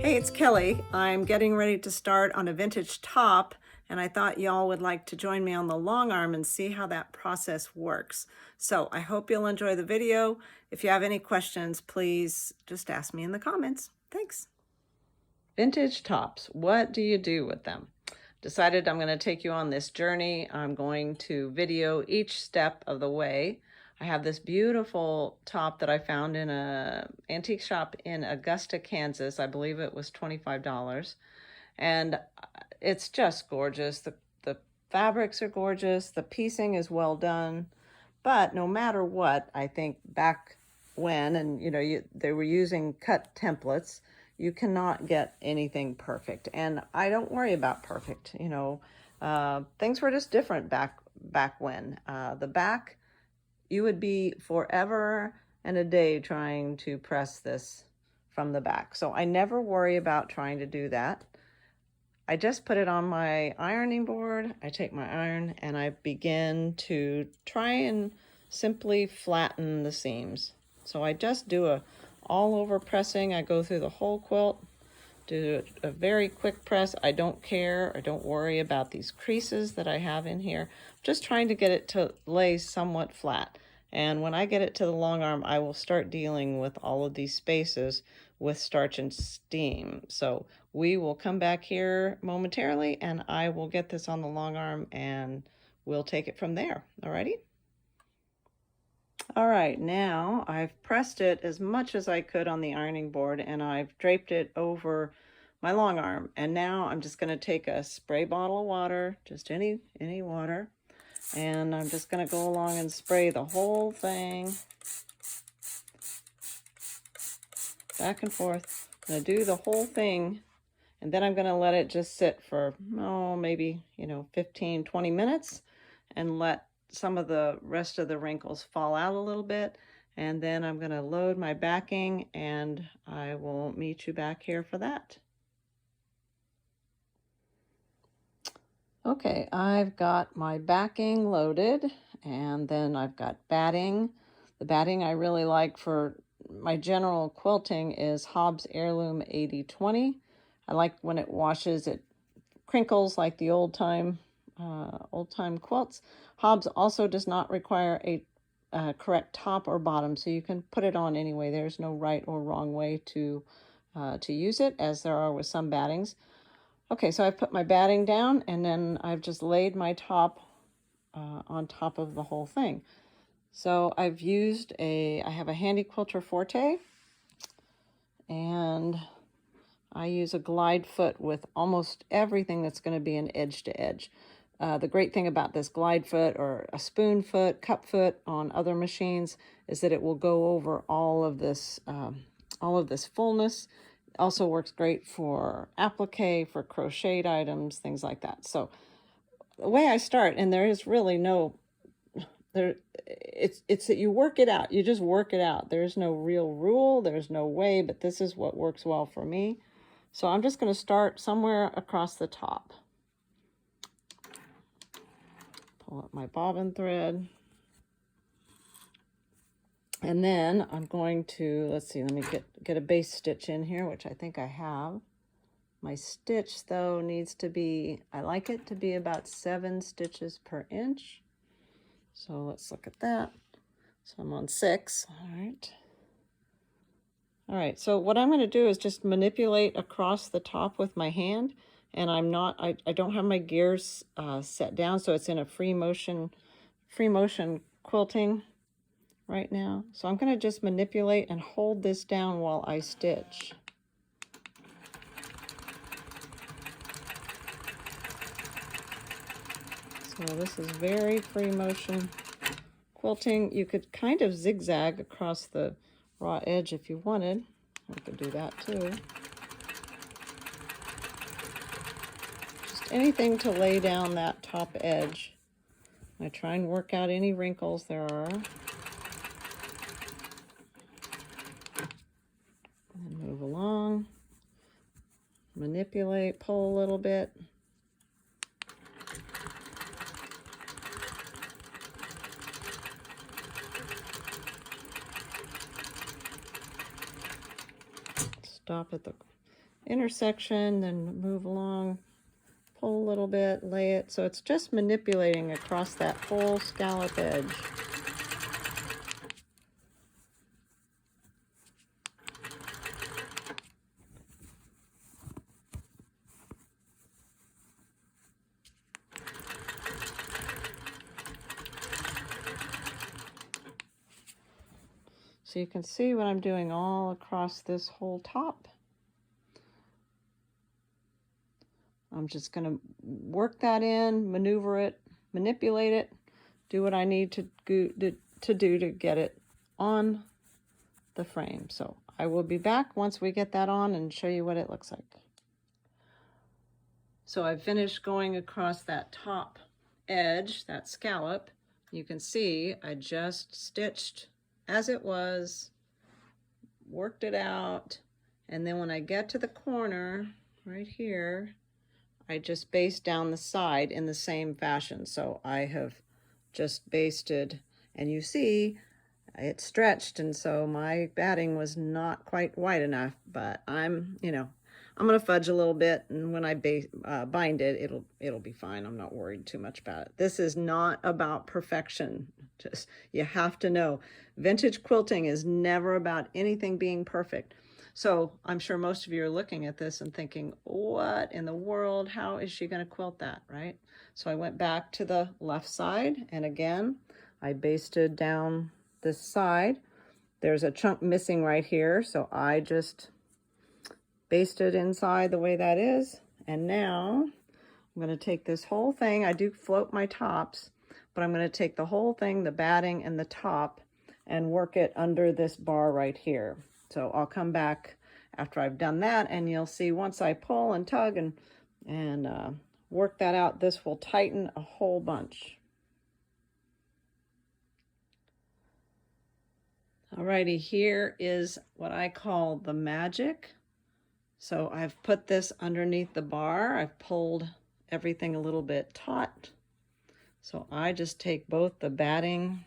Hey, it's Kelly. I'm getting ready to start on a vintage top, and I thought y'all would like to join me on the long arm and see how that process works. So I hope you'll enjoy the video. If you have any questions, please just ask me in the comments. Thanks. Vintage tops, what do you do with them? Decided I'm going to take you on this journey. I'm going to video each step of the way. I have this beautiful top that I found in an antique shop in Augusta, Kansas. I believe it was $25. And it's just gorgeous. The fabrics are gorgeous. The piecing is well done. But no matter what, I think back when, and they were using cut templates, you cannot get anything perfect. And I don't worry about perfect. Things were just different back when. The back, you would be forever and a day trying to press this from the back. So I never worry about trying to do that. I just put it on my ironing board. I take my iron and I begin to try and simply flatten the seams. So I just do a all over pressing. I go through the whole quilt, do a very quick press. I don't care. I don't worry about these creases that I have in here. I'm just trying to get it to lay somewhat flat. And when I get it to the long arm, I will start dealing with all of these spaces with starch and steam. So we will come back here momentarily and I will get this on the long arm and we'll take it from there. Alrighty? All right, now I've pressed it as much as I could on the ironing board and I've draped it over my long arm. And now I'm just going to take a spray bottle of water, just any water, and I'm just going to go along and spray the whole thing back and forth. I'm going to do the whole thing, and then I'm going to let it just sit for, maybe, 15, 20 minutes and let some of the rest of the wrinkles fall out a little bit. And then I'm going to load my backing and I will meet you back here for that. Okay, I've got my backing loaded and then I've got batting. The batting I really like for my general quilting is Hobbs Heirloom 80/20. I like when it washes, it crinkles like the old time quilts. Hobbs also does not require a correct top or bottom, so you can put it on anyway. There's no right or wrong way to use it, as there are with some battings. Okay, so I've put my batting down and then I've just laid my top on top of the whole thing. So I have a Handy Quilter Forte, and I use a glide foot with almost everything that's going to be an edge to edge. The great thing about this glide foot or a spoon foot, cup foot on other machines is that it will go over all of this fullness. Also works great for applique, for crocheted items, things like that. So the way I start, and there is really it's that you work it out. You just work it out. There's no real rule. There's no way, but this is what works well for me. So I'm just going to start somewhere across the top. Pull up my bobbin thread. And then I'm going to, let's see, let me get a base stitch in here, which I think I have. My stitch, though, needs to be, I like it to be about 7 stitches per inch. So let's look at that. So I'm on 6, all right. All right, so what I'm going to do is just manipulate across the top with my hand, and I don't have my gears set down, so it's in a free motion quilting right now. So I'm going to just manipulate and hold this down while I stitch. So this is very free motion quilting. You could kind of zigzag across the raw edge if you wanted. I could do that too. Just anything to lay down that top edge. I try and work out any wrinkles there are. And move along. Manipulate, pull a little bit. Stop at the intersection, then move along, pull a little bit, lay it. So it's just manipulating across that whole scallop edge. So you can see what I'm doing all across this whole top. I'm just going to work that in, maneuver it, manipulate it, do what I need to do to get it on the frame. So I will be back once we get that on and show you what it looks like. So I've finished going across that top edge, that scallop. You can see I just stitched as it was, worked it out, and then when I get to the corner right here, I just basted down the side in the same fashion. So I have just basted, and you see it stretched, and so my batting was not quite wide enough, but I'm gonna fudge a little bit, and when I bind it, it'll be fine. I'm not worried too much about it. This is not about perfection. Just, you have to know, vintage quilting is never about anything being perfect. So I'm sure most of you are looking at this and thinking, what in the world, how is she going to quilt that, right? So I went back to the left side, and again, I basted down this side. There's a chunk missing right here, so I just basted inside the way that is. And now I'm going to take this whole thing. I do float my tops, but I'm going to take the whole thing, the batting and the top, and work it under this bar right here. So I'll come back after I've done that, and you'll see once I pull and tug and work that out, this will tighten a whole bunch. Alrighty, here is what I call the magic. So I've put this underneath the bar. I've pulled everything a little bit taut. So I just take both the batting,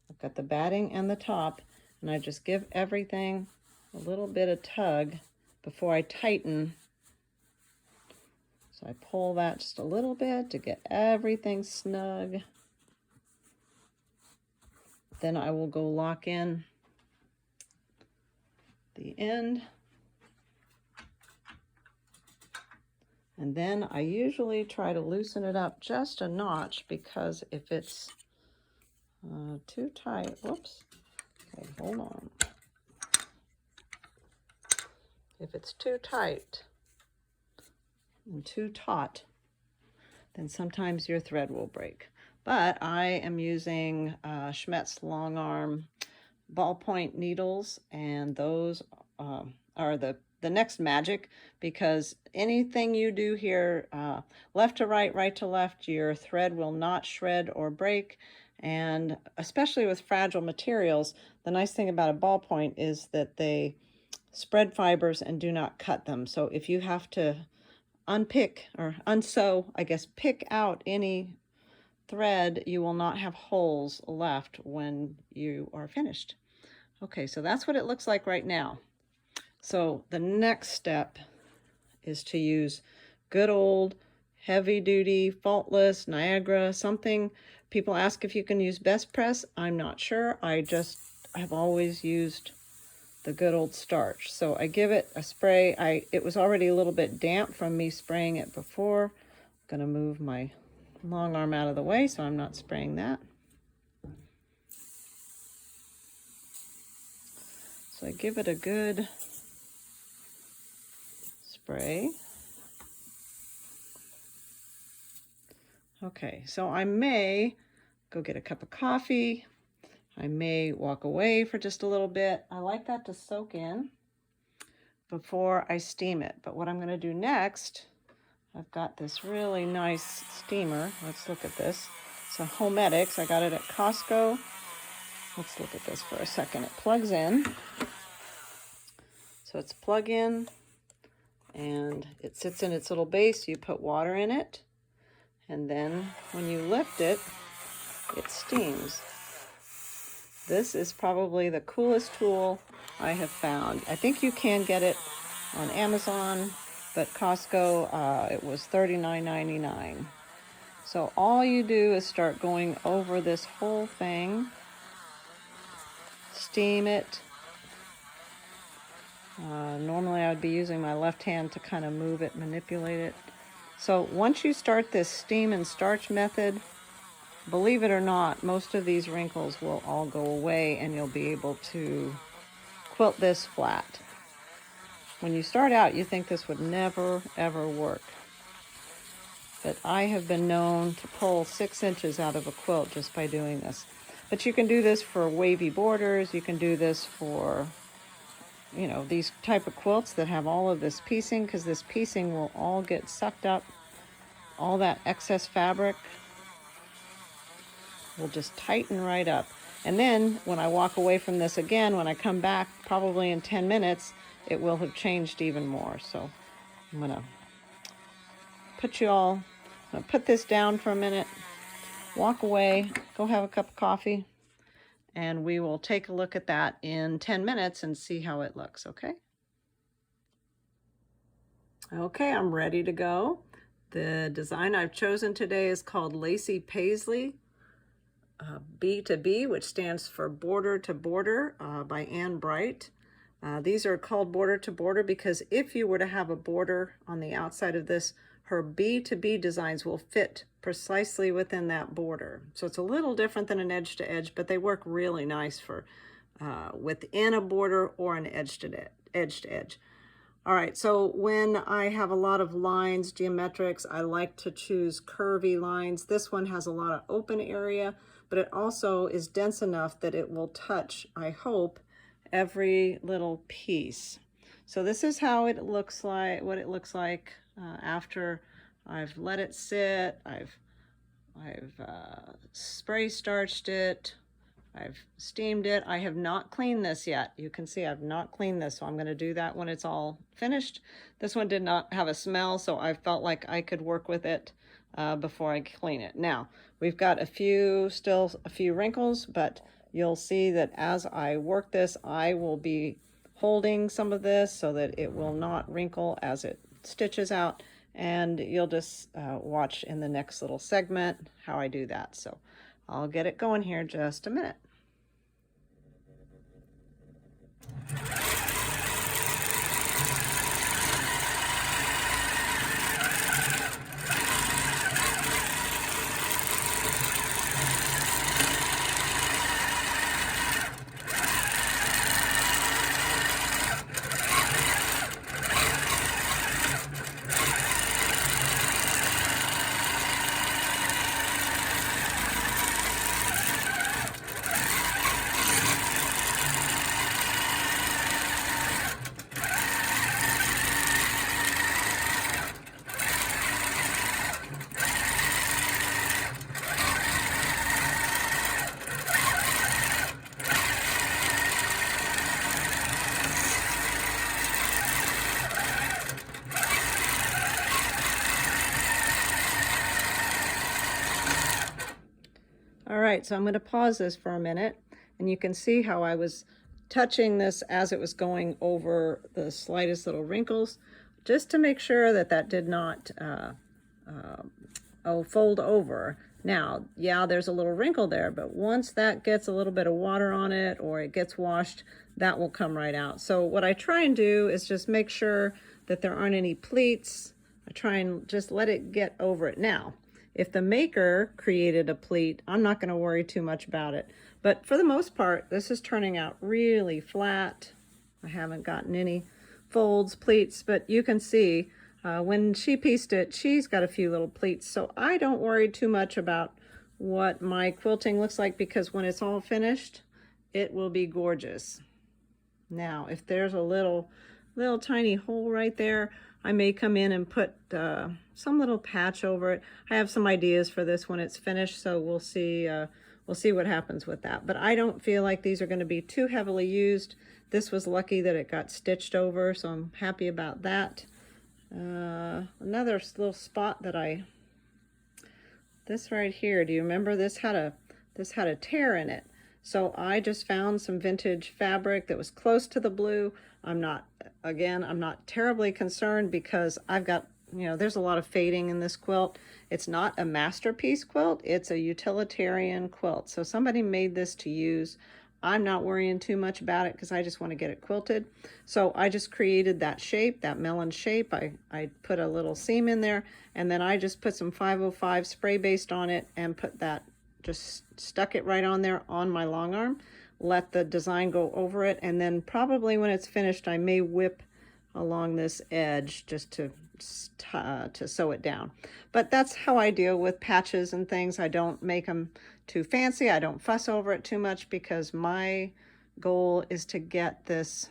I've got the batting and the top, and I just give everything a little bit of tug before I tighten. So I pull that just a little bit to get everything snug. Then I will go lock in the end. And then I usually try to loosen it up just a notch, because if it's too tight, whoops, okay, hold on. If it's too tight and too taut, then sometimes your thread will break. But I am using Schmetz Longarm ballpoint needles, and those are the next magic, because anything you do here, left to right, right to left, your thread will not shred or break. And especially with fragile materials, the nice thing about a ballpoint is that they spread fibers and do not cut them. So if you have to unpick or unsew, I guess, pick out any thread, you will not have holes left when you are finished. Okay, so that's what it looks like right now. So the next step is to use good old heavy duty, faultless, Niagara, something. People ask if you can use best press. I'm not sure. I've always used the good old starch. So I give it a spray. It was already a little bit damp from me spraying it before. I'm gonna move my long arm out of the way so I'm not spraying that. So I give it a good spray. Okay, so I may go get a cup of coffee. I may walk away for just a little bit. I like that to soak in before I steam it. But what I'm going to do next, I've got this really nice steamer. Let's look at this. It's a Homedics. I got it at Costco. Let's look at this for a second. It plugs in. So it's plug in, and it sits in its little base. You put water in it, and then when you lift it, it steams. This is probably the coolest tool I have found. I think you can get it on Amazon, but Costco, it was $39.99. So all you do is start going over this whole thing, steam it. Normally I would be using my left hand to kind of move it, manipulate it. So once you start this steam and starch method, believe it or not, most of these wrinkles will all go away and you'll be able to quilt this flat. When you start out, you think this would never, ever work. But I have been known to pull 6 inches out of a quilt just by doing this. But you can do this for wavy borders. You can do this for, you know, these type of quilts that have all of this piecing, because this piecing will all get sucked up. All that excess fabric will just tighten right up. And then when I walk away from this again, when I come back, probably in 10 minutes, it will have changed even more. So I'm gonna put this down for a minute, walk away, go have a cup of coffee, and we will take a look at that in 10 minutes and see how it looks, okay? Okay, I'm ready to go. The design I've chosen today is called Lacy Paisley B2B, which stands for Border to Border by Ann Bright. These are called border to border because if you were to have a border on the outside of this, her B2B designs will fit precisely within that border. So it's a little different than an edge to edge, but they work really nice for within a border or an edge to edge. All right, so when I have a lot of lines, geometrics, I like to choose curvy lines. This one has a lot of open area, but it also is dense enough that it will touch, I hope, every little piece. So this is how it looks like, what it looks like after I've let it sit. I've spray starched it. I've steamed it. I have not cleaned this yet. You can see I've not cleaned this, so I'm going to do that when it's all finished. This one did not have a smell, so I felt like I could work with it before I clean it. Now, we've got still a few wrinkles, but you'll see that as I work this, I will be holding some of this so that it will not wrinkle as it stitches out, and you'll just watch in the next little segment how I do that. So I'll get it going here in just a minute. All right, so I'm going to pause this for a minute, and you can see how I was touching this as it was going over the slightest little wrinkles, just to make sure that that did not fold over. Now, yeah, there's a little wrinkle there, but once that gets a little bit of water on it or it gets washed, that will come right out. So what I try and do is just make sure that there aren't any pleats. I try and just let it get over it. Now, if the maker created a pleat, I'm not going to worry too much about it. But for the most part, this is turning out really flat. I haven't gotten any folds, pleats, but you can see when she pieced it, she's got a few little pleats. So I don't worry too much about what my quilting looks like, because when it's all finished, it will be gorgeous. Now, if there's a little tiny hole right there, I may come in and put some little patch over it. I have some ideas for this when it's finished, so we'll see what happens with that. But I don't feel like these are going to be too heavily used. This was lucky that it got stitched over, so I'm happy about that. Another little spot that this right here, do you remember this had a tear in it? So I just found some vintage fabric that was close to the blue. I'm not terribly concerned because I've got, there's a lot of fading in this quilt. It's not a masterpiece quilt, it's a utilitarian quilt. So somebody made this to use. I'm not worrying too much about it because I just want to get it quilted. So I just created that shape, that melon shape. I put a little seam in there, and then I just put some 505 spray based on it and put that, just stuck it right on there on my long arm, let the design go over it, and then probably when it's finished I may whip along this edge just to sew it down. But that's how I deal with patches and things. I don't make them too fancy. I don't fuss over it too much because my goal is to get this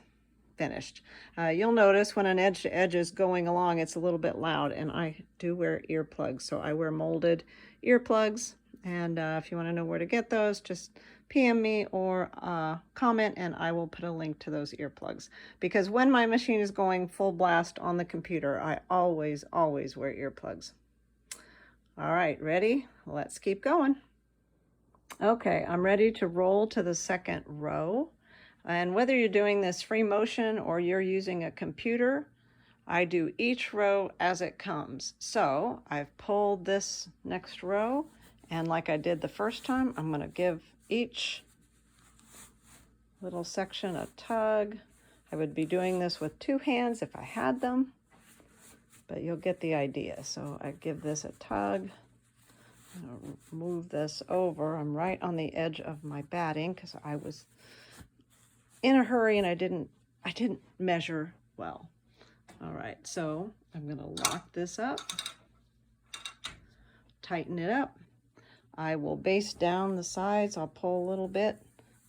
finished. You'll notice when an edge to edge is going along, it's a little bit loud, and I do wear earplugs, so I wear molded earplugs. And if you want to know where to get those, just PM me or comment, and I will put a link to those earplugs. Because when my machine is going full blast on the computer, I always wear earplugs. All right, ready? Let's keep going. Okay, I'm ready to roll to the second row. And whether you're doing this free motion or you're using a computer, I do each row as it comes. So I've pulled this next row, and like I did the first time, I'm going to give each little section a tug. I would be doing this with two hands if I had them, but you'll get the idea. So I give this a tug. I'm going to move this over. I'm right on the edge of my batting because I was in a hurry and I didn't measure well. All right, so I'm going to lock this up, tighten it up. I will baste down the sides. I'll pull a little bit.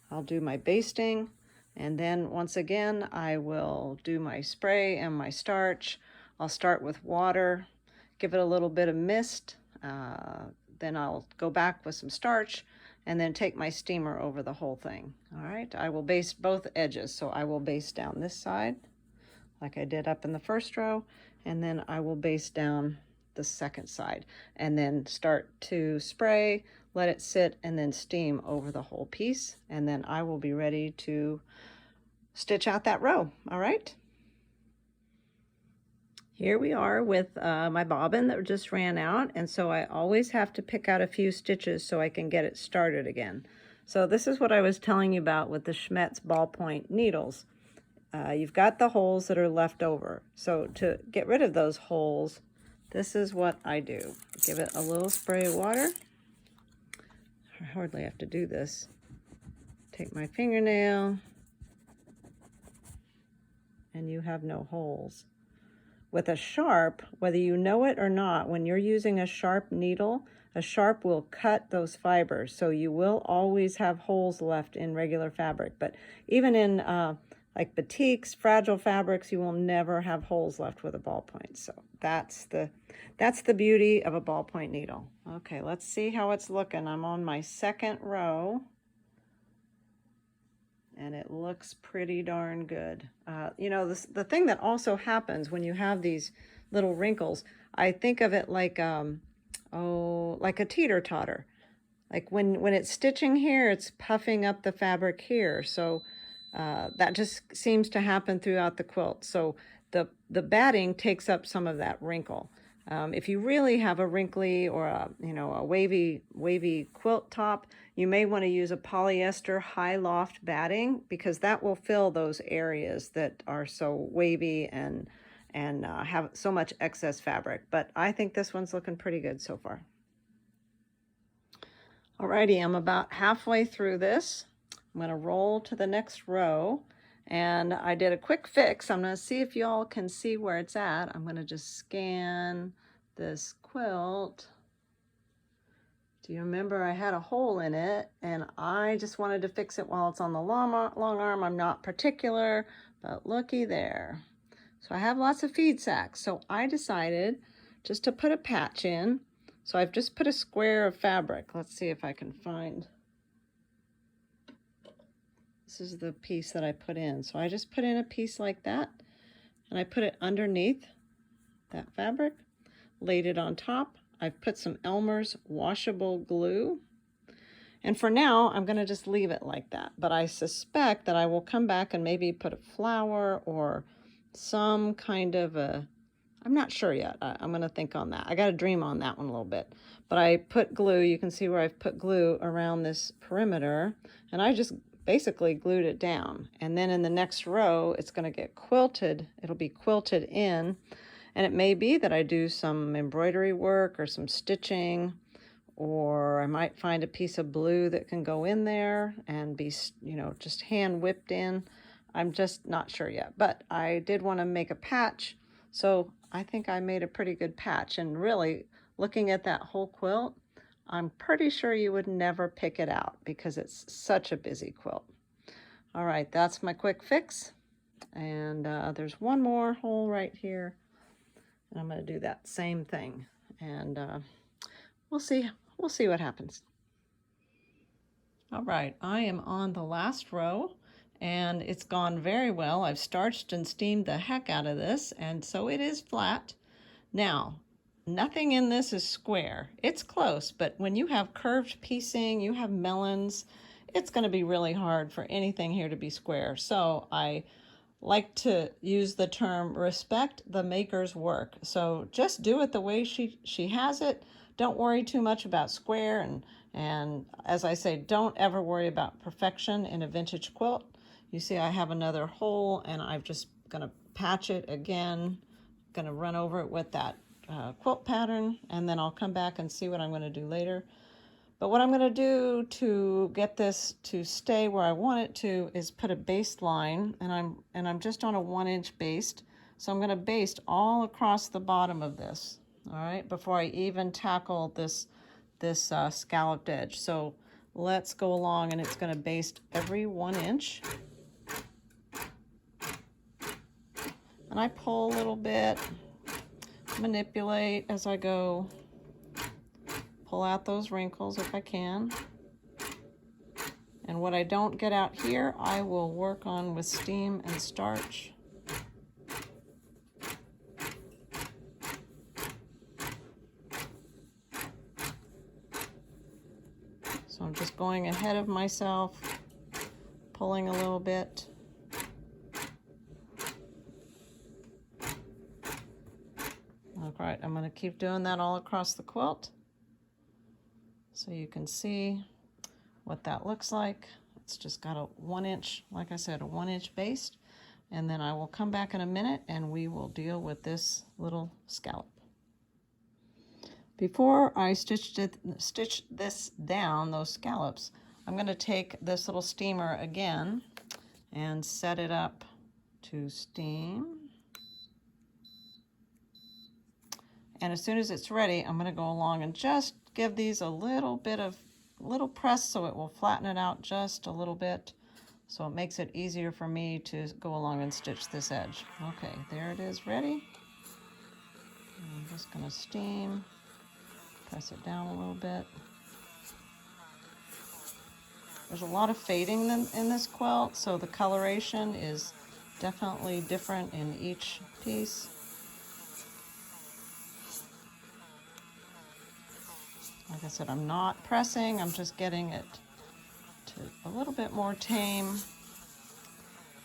I'll do my basting, and then once again I will do my spray and my starch. I'll start with water, give it a little bit of mist, then I'll go back with some starch, and then take my steamer over the whole thing. All right, I will baste both edges, so I will baste down this side like I did up in the first row, and then I will baste down the second side, and then start to spray, let it sit, and then steam over the whole piece, and then I will be ready to stitch out that row. All right, here we are with my bobbin that just ran out, and so I always have to pick out a few stitches so I can get it started again. So this is what I was telling you about with the Schmetz ballpoint needles. You've got the holes that are left over, so to get rid of those holes, this is what I do. Give it a little spray of water. I hardly have to do this. Take my fingernail, and you have no holes. With a sharp, whether you know it or not, when you're using a sharp needle, a sharp will cut those fibers, so you will always have holes left in regular fabric. But even in like batiks, fragile fabrics, you will never have holes left with a ballpoint. So that's the beauty of a ballpoint needle. Okay, let's see how it's looking. I'm on my second row, and it looks pretty darn good. You know, the thing that also happens when you have these little wrinkles, I think of it like like a teeter-totter. Like when it's stitching here, it's puffing up the fabric here. So that just seems to happen throughout the quilt. So the batting takes up some of that wrinkle. If you really have a wrinkly or a wavy quilt top, you may want to use a polyester high loft batting, because that will fill those areas that are so wavy and have so much excess fabric. But I think this one's looking pretty good so far. Alrighty, I'm about halfway through this. I'm going to roll to the next row, and I did a quick fix. I'm going to see if y'all can see where it's at. I'm going to just scan this quilt. Do you remember I had a hole in it, and I just wanted to fix it while it's on the long arm. I'm not particular, but looky there. So I have lots of feed sacks, so I decided just to put a patch in. So I've just put a square of fabric. Let's see if I can find. This is the piece that I put in. So I just put in a piece like that, and I put it underneath that fabric, laid it on top. I've put some Elmer's washable glue, And for now, I'm going to just leave it like that. But I suspect that I will come back and maybe put a flower or some kind of a, I'm not sure yet. I'm going to think on that. I got to dream on that one a little bit. But I put glue, you can see where I've put glue around this perimeter, and I just basically glued it down. And then in the next row, it's going to get quilted. It'll be quilted in. And it may be that I do some embroidery work or some stitching, or I might find a piece of blue that can go in there and be, you know, just hand whipped in. I'm just not sure yet, but I did want to make a patch. So I think I made a pretty good patch, and really looking at that whole quilt, I'm pretty sure you would never pick it out because it's such a busy quilt. All right, that's my quick fix. And there's one more hole right here. And I'm going to do that same thing. And we'll see what happens. All right, I am on the last row, and it's gone very well. I've starched and steamed the heck out of this, and so it is flat. Now, nothing in this is square. It's close, but when you have curved piecing, you have melons, it's going to be really hard for anything here to be square. So I like to use the term respect the maker's work. So just do it the way she has it. Don't worry too much about square, and as I say, don't ever worry about perfection in a vintage quilt. You see I have another hole, and I'm just gonna patch it again, gonna run over it with that quilt pattern, and then I'll come back and see what I'm gonna do later. But what I'm going to do to get this to stay where I want it to is put a baste line, and I'm just on a 1-inch baste. So I'm going to baste all across the bottom of this, all right, before I even tackle this scalloped edge. So let's go along, and it's going to baste every 1 inch. And I pull a little bit, manipulate as I go. Pull out those wrinkles if I can. And what I don't get out here, I will work on with steam and starch. So I'm just going ahead of myself, pulling a little bit. All right, I'm going to keep doing that all across the quilt, so you can see what that looks like. It's just got a 1 inch, like I said, a 1-inch baste. And then I will come back in a minute and we will deal with this little scallop. Before I stitch this down, those scallops, I'm going to take this little steamer again and set it up to steam. And as soon as it's ready, I'm going to go along and just give these a little press so it will flatten it out just a little bit, so it makes it easier for me to go along and stitch this edge. Okay, there it is, ready. I'm just going to steam, press it down a little bit. There's a lot of fading in this quilt, so the coloration is definitely different in each piece. Like I said, I'm not pressing, I'm just getting it to a little bit more tame.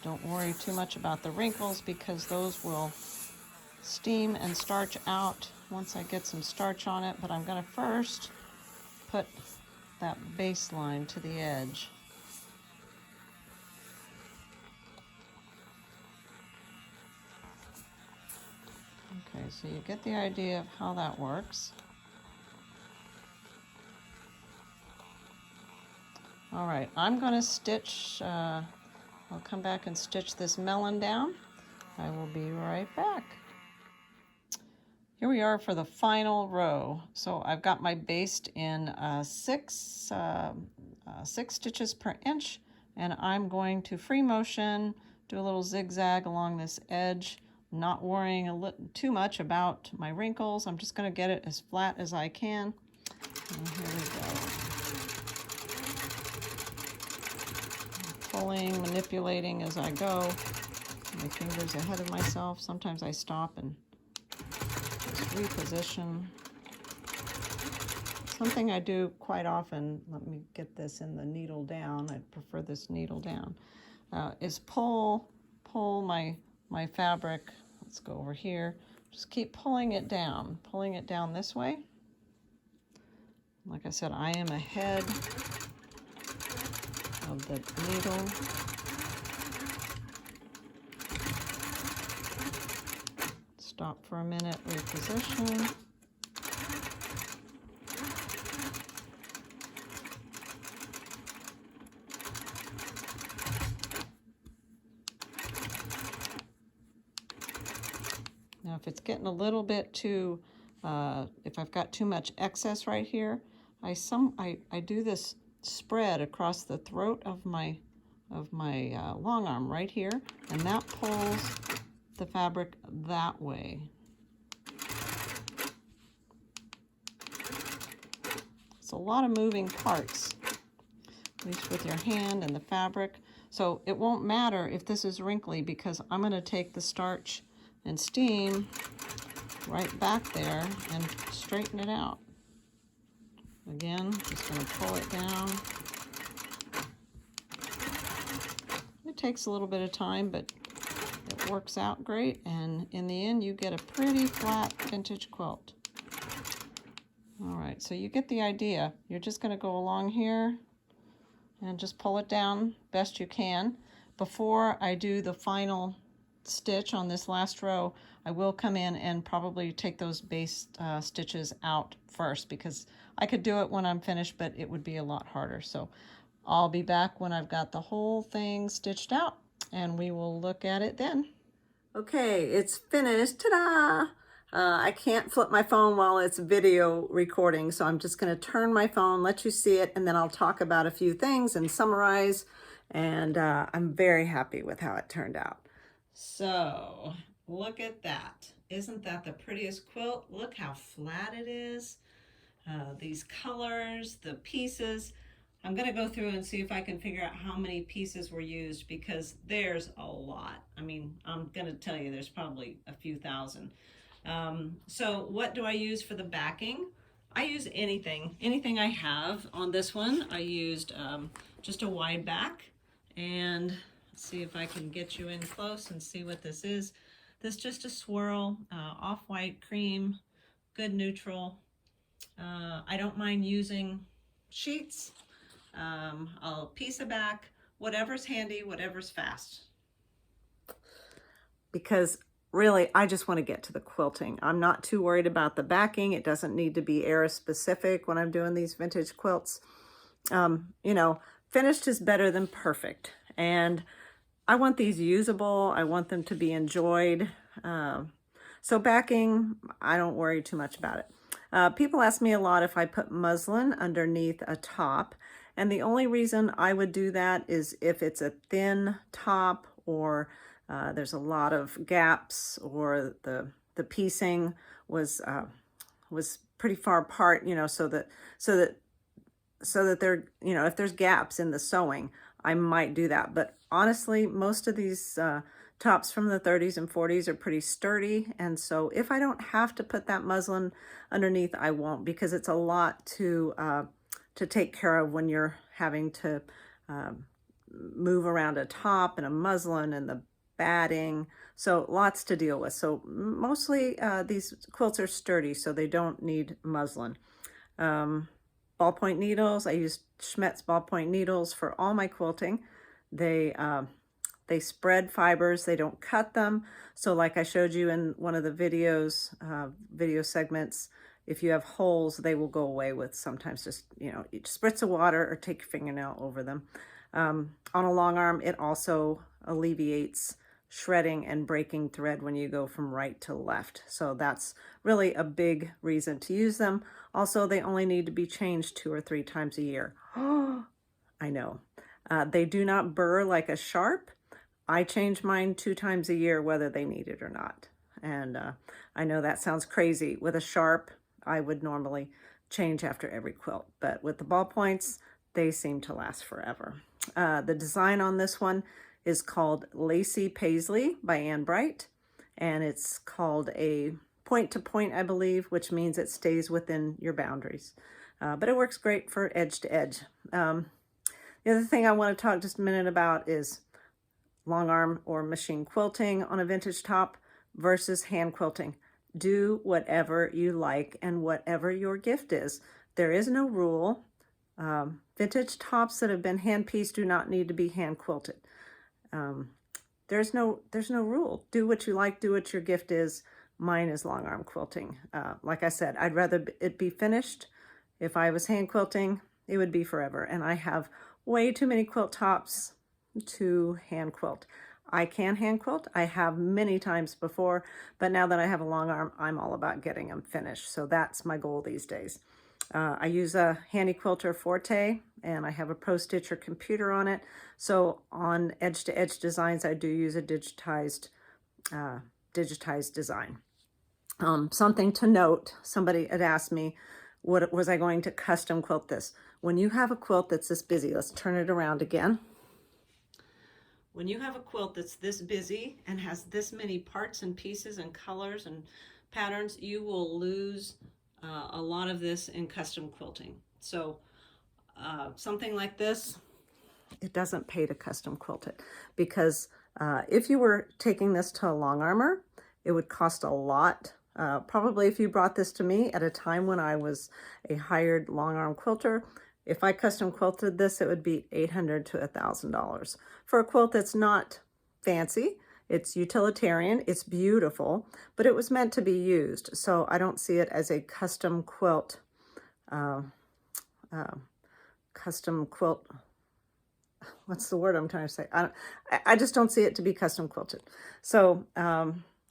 Don't worry too much about the wrinkles because those will steam and starch out once I get some starch on it, but I'm going to first put that baseline to the edge. Okay, so you get the idea of how that works. All right, I'm going to stitch, I'll come back and stitch this melon down. I will be right back. Here we are for the final row. So I've got my baste in 6 stitches per inch, and I'm going to free motion, do a little zigzag along this edge, not worrying too much about my wrinkles. I'm just going to get it as flat as I can. And here we go. Pulling, manipulating as I go. My fingers ahead of myself. Sometimes I stop and just reposition. something I do quite often, let me get this in the needle down, I prefer this needle down, is pull my fabric. Let's go over here. Just keep pulling it down this way. Like I said, I am ahead of the needle. Stop for a minute, reposition. Now if it's getting a little bit too, if I've got too much excess right here, I do this spread across the throat of my long arm right here, and that pulls the fabric that way. It's a lot of moving parts, at least with your hand and the fabric. So it won't matter if this is wrinkly, because I'm going to take the starch and steam right back there and straighten it out. Again, just going to pull it down. It takes a little bit of time, but it works out great, and in the end you get a pretty flat vintage quilt. All right, so you get the idea. You're just going to go along here and just pull it down best you can. Before I do the final stitch on this last row, I will come in and probably take those base stitches out first, because I could do it when I'm finished, but it would be a lot harder. So I'll be back when I've got the whole thing stitched out, and we will look at it then. Okay, it's finished. Ta-da! I can't flip my phone while it's video recording, so I'm just going to turn my phone, let you see it, and then I'll talk about a few things and summarize, and I'm very happy with how it turned out. So, look at that. Isn't that the prettiest quilt? Look how flat it is. These colors, the pieces. I'm going to go through and see if I can figure out how many pieces were used, because there's a lot. I mean, I'm going to tell you there's probably a few thousand. So what do I use for the backing? I use anything I have. On this one, I used just a wide back, and let's see if I can get you in close and see what this is. This is just a swirl, off-white cream, good neutral. I don't mind using sheets, a piece of back, whatever's handy, whatever's fast. Because really, I just want to get to the quilting. I'm not too worried about the backing. It doesn't need to be era specific when I'm doing these vintage quilts. You know, finished is better than perfect. And I want these usable. I want them to be enjoyed. So backing, I don't worry too much about it. People ask me a lot if I put muslin underneath a top. And the only reason I would do that is if it's a thin top, or there's a lot of gaps, or the piecing was pretty far apart, you know, so that there, you know, if there's gaps in the sewing, I might do that. But honestly, most of these tops from the 30s and 40s are pretty sturdy, and so if I don't have to put that muslin underneath, I won't, because it's a lot to take care of when you're having to move around a top and a muslin and the batting, so lots to deal with. So mostly these quilts are sturdy, so they don't need muslin. Ballpoint needles, I use Schmetz ballpoint needles for all my quilting. They spread fibers, they don't cut them. So like I showed you in one of the videos, video segments, if you have holes, they will go away with sometimes just, you know, spritz of water or take your fingernail over them. On a long arm, it also alleviates shredding and breaking thread when you go from right to left. So that's really a big reason to use them. Also, they only need to be changed 2 or 3 times a year. Oh, I know. They do not burr like a sharp. I change mine 2 times a year, whether they need it or not. And I know that sounds crazy. With a sharp, I would normally change after every quilt, but with the ballpoints, they seem to last forever. The design on this one is called Lacy Paisley by Ann Bright, and it's called a point to point, I believe, which means it stays within your boundaries. but it works great for edge to edge. The other thing I want to talk just a minute about is long arm or machine quilting on a vintage top versus hand quilting. Do whatever you like and whatever your gift is. There is no rule. Vintage tops that have been hand pieced do not need to be hand quilted. There's no rule. Do what you like, do what your gift is. Mine is long arm quilting. Like I said, I'd rather it be finished. If I was hand quilting, it would be forever. And I have way too many quilt tops to hand quilt. I can hand quilt. I have many times before, but now that I have a long arm, I'm all about getting them finished. So that's my goal these days. I use a Handy Quilter Forte, and I have a Pro Stitcher computer on it. So on edge-to-edge designs, I do use a digitized design. Something to note, somebody had asked me, what was I going to custom quilt this? When you have a quilt that's this busy, let's turn it around again. When you have a quilt that's this busy and has this many parts and pieces and colors and patterns, you will lose a lot of this in custom quilting. So something like this, it doesn't pay to custom quilt it, because if you were taking this to a long armor, it would cost a lot. Probably if you brought this to me at a time when I was a hired long arm quilter, if I custom quilted this, it would be $800 to $1,000 for a quilt that's not fancy. It's utilitarian, it's beautiful, but it was meant to be used. So I don't see it as a custom quilt, what's the word I'm trying to say? I just don't see it to be custom quilted. So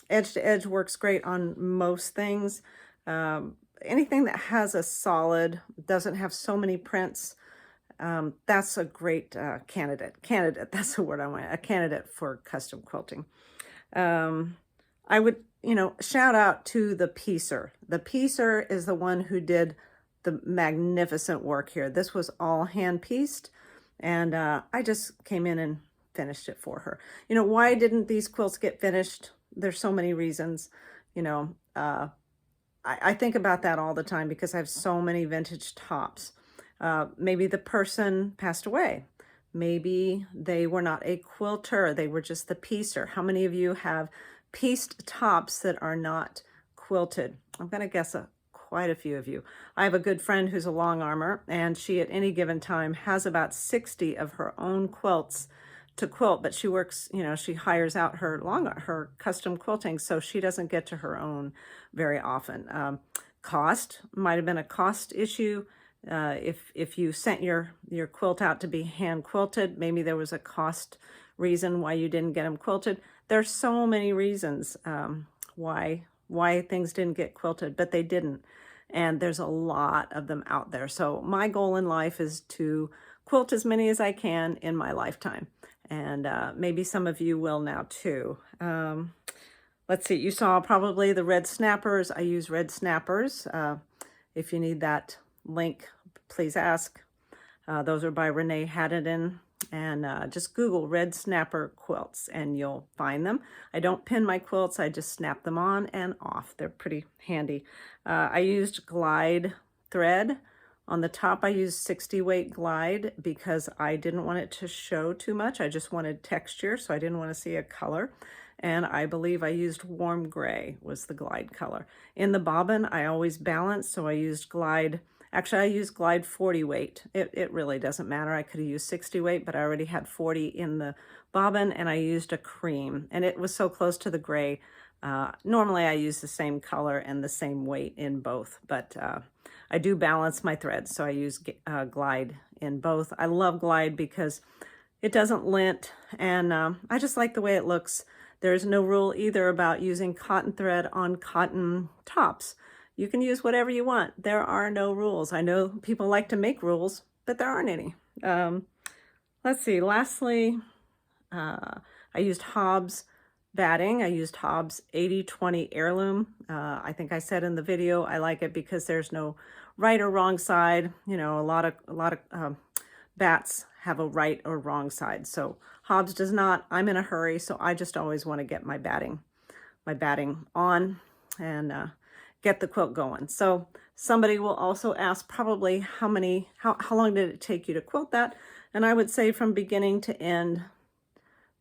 edge to edge works great on most things. Anything that has a solid, doesn't have so many prints, that's a great candidate, that's the word I want, a candidate for custom quilting. I would, shout out to the piecer. The piecer is the one who did the magnificent work here. This was all hand pieced, and I just came in and finished it for her. Why didn't these quilts get finished? There's so many reasons. I think about that all the time because I have so many vintage tops. Maybe the person passed away. Maybe they were not a quilter. They were just the piecer. How many of you have pieced tops that are not quilted? I'm going to guess quite a few of you. I have a good friend who's a long armor, and she at any given time has about 60 of her own quilts to quilt, but she works, she hires out her custom quilting, so she doesn't get to her own very often. Cost might have been a cost issue. If you sent your quilt out to be hand quilted, maybe there was a cost reason why you didn't get them quilted. There's so many reasons why things didn't get quilted, but they didn't. And there's a lot of them out there. So my goal in life is to quilt as many as I can in my lifetime. And maybe some of you will now too. Let's see, you saw probably the red snappers. I use red snappers. If you need that link, please ask. Those are by Renee Haddon, and just Google red snapper quilts and you'll find them. I don't pin my quilts, I just snap them on and off. They're pretty handy. I used glide thread. On the top, I used 60 weight glide because I didn't want it to show too much. I just wanted texture, so I didn't want to see a color. And I believe I used warm gray was the glide color. In the bobbin, I always balance, so I used glide. Actually, I used glide 40 weight. It really doesn't matter. I could have used 60 weight, but I already had 40 in the bobbin, and I used a cream. And it was so close to the gray. Normally, I use the same color and the same weight in both, but I do balance my threads, so I use glide in both. I love glide because it doesn't lint, and I just like the way it looks. There's no rule either about using cotton thread on cotton tops. You can use whatever you want. There are no rules. I know people like to make rules, but there aren't any. Let's see, lastly, I used Hobbs batting. I used Hobbs 80/20 heirloom. I think I said in the video I like it because there's no right or wrong side. A lot of bats have a right or wrong side. So Hobbs does not. I'm in a hurry, so I just always want to get my batting on, and get the quilt going. So somebody will also ask probably how long did it take you to quilt that? And I would say from beginning to end,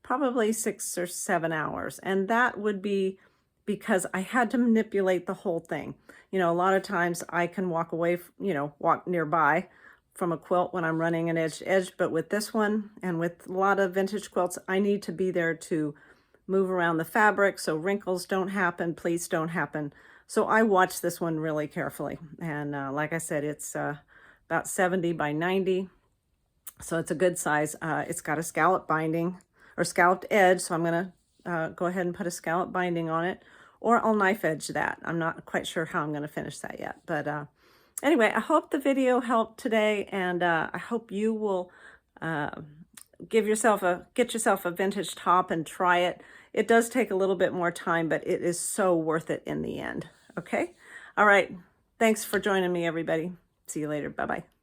probably 6 or 7 hours. And that would be because I had to manipulate the whole thing. You know, a lot of times I can walk away, walk nearby from a quilt when I'm running an edge to edge, but with this one and with a lot of vintage quilts, I need to be there to move around the fabric so wrinkles don't happen, pleats don't happen. So I watched this one really carefully. And like I said, it's about 70 by 90. So it's a good size. It's got a scallop binding or scalloped edge. So I'm gonna go ahead and put a scallop binding on it, or I'll knife edge that. I'm not quite sure how I'm gonna finish that yet. But anyway, I hope the video helped today, and I hope you will get yourself a vintage top and try it. It does take a little bit more time, but it is so worth it in the end. Okay? All right. Thanks for joining me, everybody. See you later. Bye-bye.